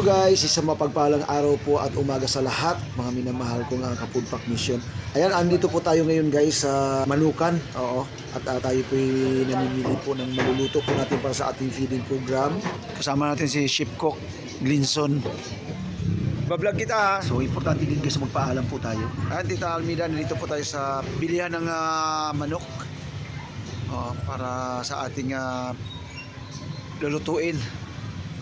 Hello guys, isang mapagpalang araw po at umaga sa lahat mga minamahal kong ka-food pack mission. Ayan, andito po tayo ngayon guys sa Manukan. Oo, at tayo po namimili po ng maluluto po natin para sa ating feeding program. Kasama natin si Chef Cook Glinson. Bablog kita. So importante din guys magpaalam po tayo. Ayan, Tita Almida, nandito po tayo sa bilihan ng manok. Para sa ating lulutuin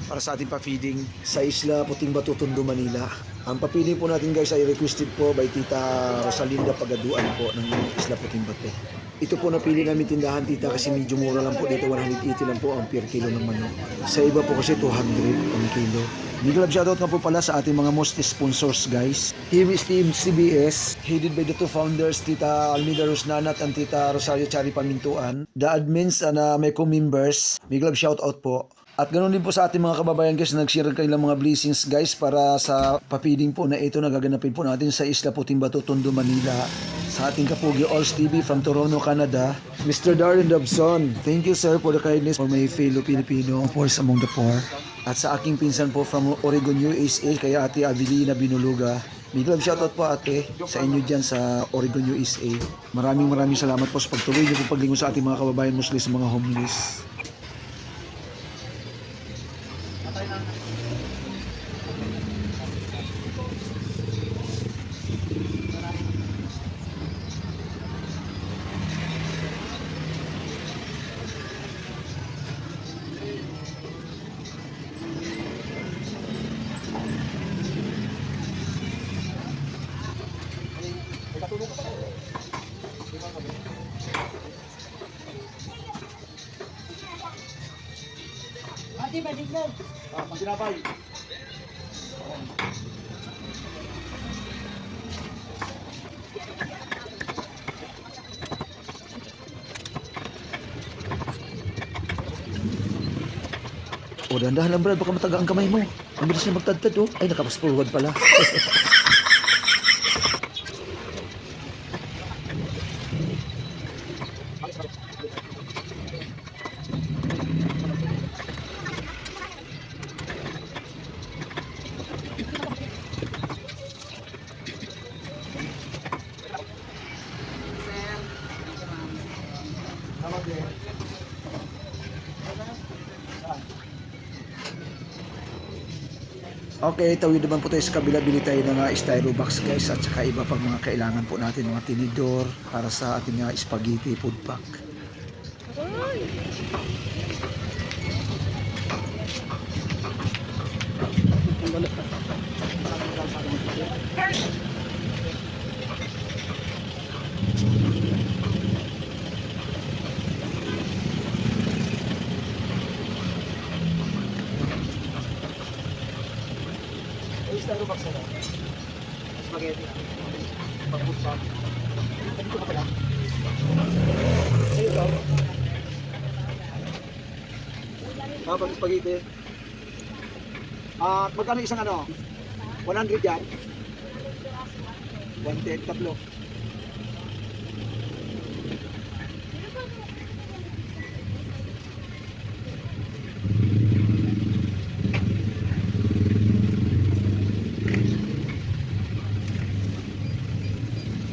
para sa ating pa-feeding sa Isla Puting Bato, Tondo, Manila. Ang pa-feeding po natin guys ay requested po by Tita Rosalinda Pagaduan po ng Isla Puting Bato. Ito po napili namin tindahan tita kasi medyo mura lang po dito, 180 lang po ang per kilo ng manok. Sa iba po kasi 200 ang kilo. Big love shoutout nga po pala sa ating mga most sponsors guys. Team is Team CBS, headed by the two founders, Tita Almida Rosnanat and Tita Rosario Chari Pamintuan. The admins and may co-members, big love shoutout po. At ganoon din po sa ating mga kababayan guys na nag-share kanilang mga blessings guys para sa pa-feeding po na ito na gaganapin po natin sa Isla Puting Bato, Tondo, Manila. Sa ating kapugi Alls TV from Toronto, Canada, Mr. Darren Dobson. Thank you sir for the kindness for my fellow Filipino, of course among the poor. At sa aking pinsan po from Oregon, USA, kaya ate Avelina Binuluga. Big love shoutout po ate sa inyo dyan sa Oregon, USA. Maraming salamat po sa pagtuloy niyo po paglingon sa ating mga kababayan Muslim sa mga homeless. Ati ba dito? Pagsinapay. O, dahan-dahan lang Brad, baka mataga ang kamay mo. Ang bilis niya magtadtad oh. Ay, nakapas-forward pala. Okay, tawid naman po tayo sa kabila, bili tayo ng styro box guys at saka iba pang mga kailangan po natin, mga tinidor para sa ating spaghetti food pack. Styro box na spaghetti pag food pack. Dito ka pala. Ito. Pag spaghetti. Magkano isang 100 yan? 110 tatlo.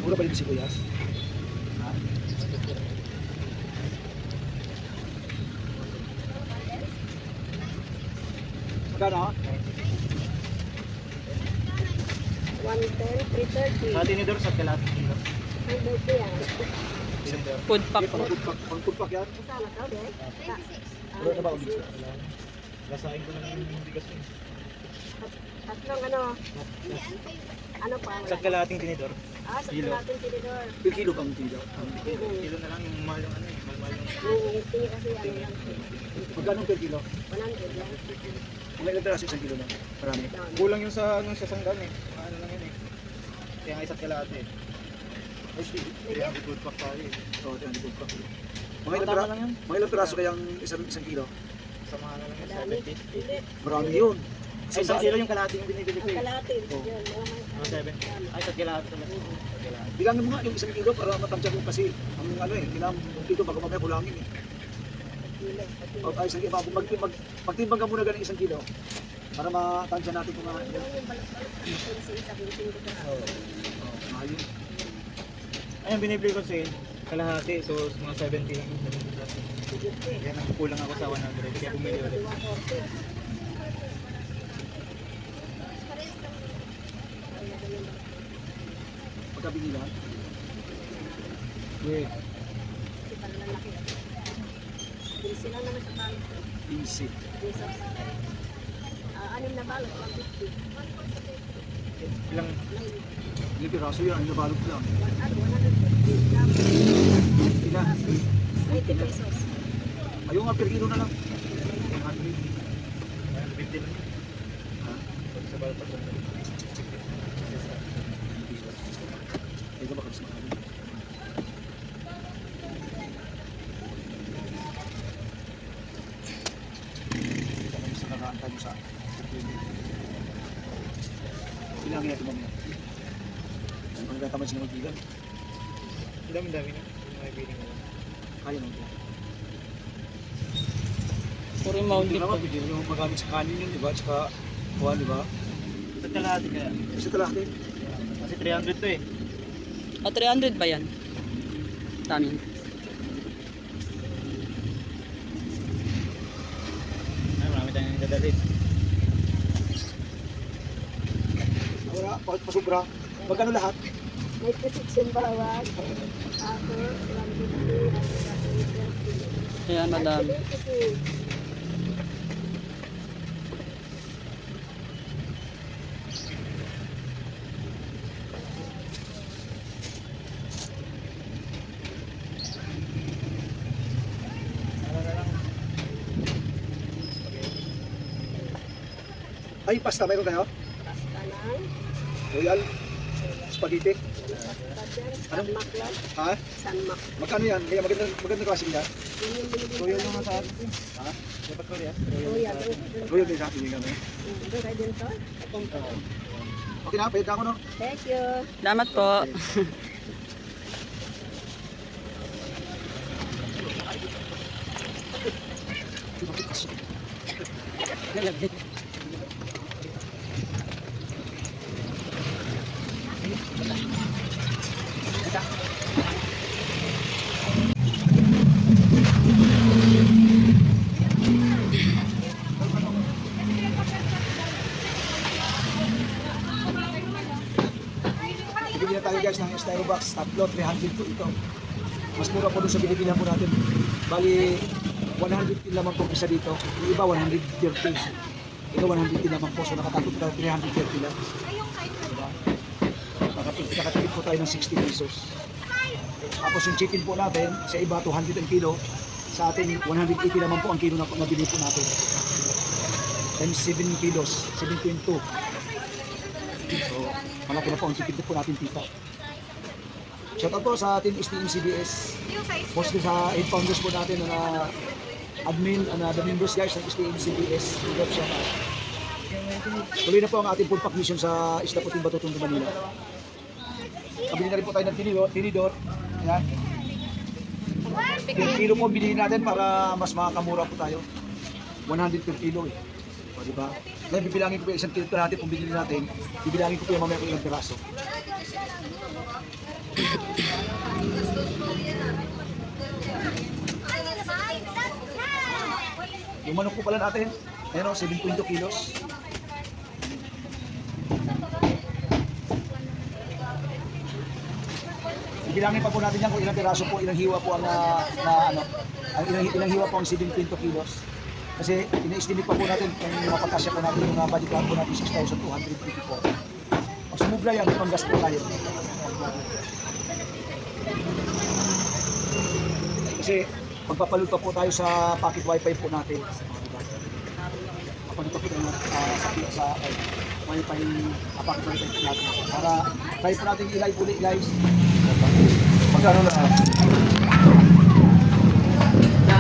Mura ba dito sibuyas? Magkano? 110, 330. Sa tinidor sa kalating kilo. Ang dito yan. Food pack Pang food pack yan? Sana ka, be? Wala na ba ako dito? Lasahin ko lang yung bigas niya. Tatlong ano pa? Sa kalating tinidor. Sa kilo. natin tinidor. Per kilo pang kilo. Kilo na lang yung mahal yung mahal yung... Yung tingin kasi lang. Magkano per kilo? 100 lang. Mga ilang peraso isang kilo na? Marami. Kulang yung sa sanggan eh. Ano lang yun eh. Kaya nga isa't kalate eh. Kaya ang food pack tayo eh. Oo, ito yung food pack. Tama lang yun. Mga ilang peraso kayang isang kilo? Sa mga ano lang yun, Madami. 70. Hindi. Marami yun. Ay, isang kilo yung kalate yung binibili ko Ang eh. kalatin. Oh. Yun. Mga 7. Ay, isa't kalate talaga. Isa't kalate. Bilangin mo nga yung isang kilo para matansya ko kasi ang kailangan dito baka mamaya kulangin eh. O, ay, sige, magtimbang ka muna ganun isang kilo. Para matansya natin kung mga Yung balot-balot. Sa isa, binting ko na. ayun. Ayun, binibili ko sa kalahati. So, mga 70 lang. 70 plus. Sige, Kaya nakukulang ako sa 100. Kaya bumili ulit. 140. Pagkabili lang. Okay, Kita na laki. Bilisi lang naman sa balot. easy. Pesos. Anim na balot, 150. Ilang, Ilang piraso yan, ang nabalot lang. 150. Ilan? 90 pesos. Ayun nga, per kilo na lang. 150 lang. Ha? Sa balot pa. Ito ba kasi makali? Kita kami sa kakaantay mo sa ilang nga ito mamaya. Ang nagtatamad sila magbilang. Ang dami-dami na. Yung mga biling mo. Kaya naman. Puro Hindi mountain naman, pa. pwede nyo magamit sa kanin yun, di ba? Tsaka kuha, di ba? Sa kalahati kaya. Kasi talaki. Kasi 300 to eh. O, 300 ba yan? Dami. Ay, marami tayong dadalhin. Wala, pasubra. Magkano lahat? May position bawat. Ako, 150. Ayan, madami. Ay, pasta, mayroon kayo? Pasta lang. Royal, spaghetti. Pasta dyan. Sanmak lang. Ha? Sanmak. Magkano yan? Kaya magandang klase niya. Yun yung binibili Royal ko naman lang. sa atin. Ha? Dapat ko rin. Royal. Royal din sa atin yung gano'n. Doon kayo din to? Okay na, pwede ako no? Thank you. Salamat po. Bibili na tayo guys ng styro box, tatlo, 300 po ito. Mas mura po doon sa binibilihan po natin. Bali, 115 lamang po isa dito. Yung iba, 130. Ito, 150 lamang po. So, nakatakot tayo 330 lang. Diba? Nakatipid po tayo ng 60 pesos. Tapos yung chicken po natin, sa iba, 200 ang kilo. Sa atin, 180 lamang po ang kilo na nabili po natin. Times 7 kilos, 7.2. So, malaki na po ang tipid po natin tita. Shoutout po sa ating STM-CBS. Mostly sa 8 founders po natin na admin, the members guys ng STM-CBS. Shoutout. Tuloy na po ang ating full pack mission sa Isla Puting Bato, Tondo, Manila. Kabili na rin po tayo ng tinidor. Ayan. 10 kilo po bilhin natin para mas makakamura po tayo. 100 per kilo eh. O, diba? Ngayon, bibilangin ko po yung isang kilo natin kung binili natin. Bibilangin ko po yung mamaya kung ilang piraso. Yung manok po pala natin, ayun o, 7.2 kilos. Bilangin pa po natin yan kung ilang piraso po, ilang hiwa po ang ilang hiwa po ang 7.2 kilos. Kasi ina-estimate pa po natin kung mapagkasya po natin yung budget po natin 6,284. Pag sumubra yan, may panggas po tayo. Kasi magpapalit pa po tayo sa pocket wifi po natin. Diba? Papalit pa po tayo sa wifi, pocket wifi po natin. Para try po natin i-live ulit guys. Magkano na?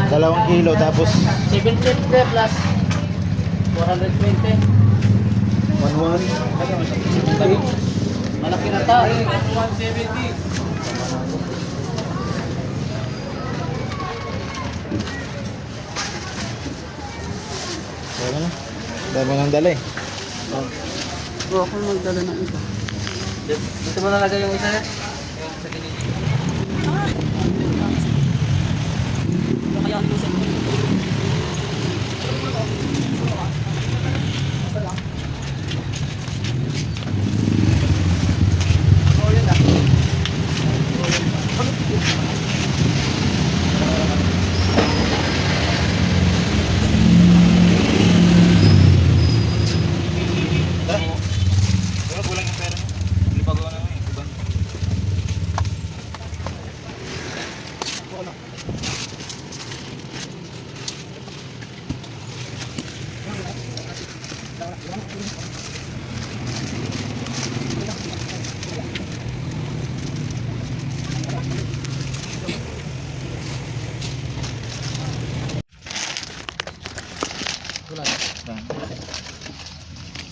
2 kilo tapos 750 plus 420. 1,100. Malaki na ta. 170. Wala na. Dami nang dala eh. O, ako magdala ng isa. Dito mo nalagay yung isa yan? Kaya ano sa Pero kulang yung pera mo. Hindi pa gawa naman yung ibang. Wala.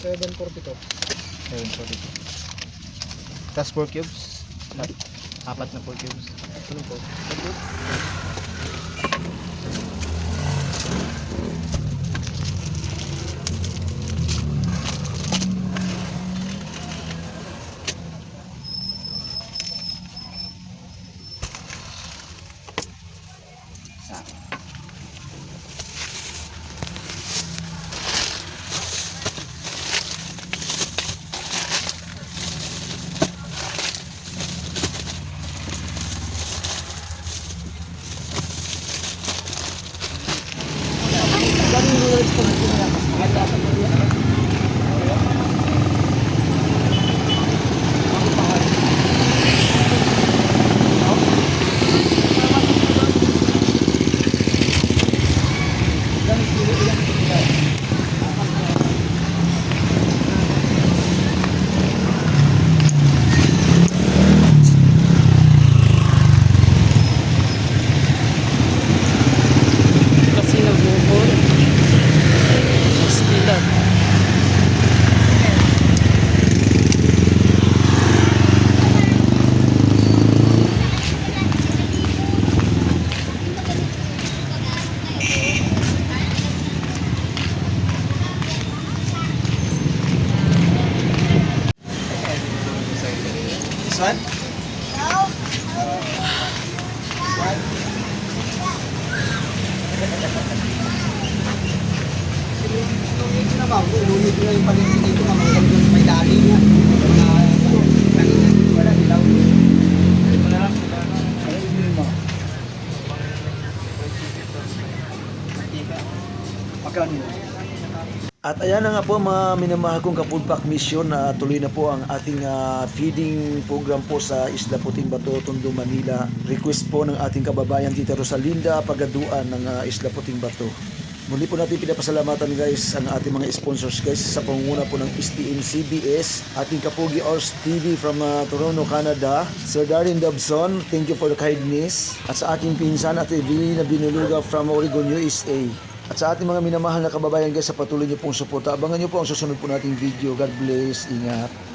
742. 742. Tapos 4 cubes. Apat na 4 cubes. Ano po? 4 cubes? kasi nag-uukol. Stilat. This one? At ayan na nga po mga minamahal kong kapudpak mission na tuloy na po ang ating feeding program po sa Isla Puting Bato, Tondo, Manila. Request po ng ating kababayan Tita Rosalinda Pagaduan ng Isla Puting Bato. Muli po natin pinapasalamatan guys ang ating mga sponsors guys sa pangunguna po ng STM-CBS, ating Kapugi Ors TV from Toronto, Canada, Sir Darren Dobson, thank you for the kindness. At sa aking pinsan at Evelina Binuluga from Oregon, USA. At sa ating mga minamahal na kababayan guys sa patuloy niyo pong suporta. Abangan niyo po ang susunod po nating video. God bless. Ingat.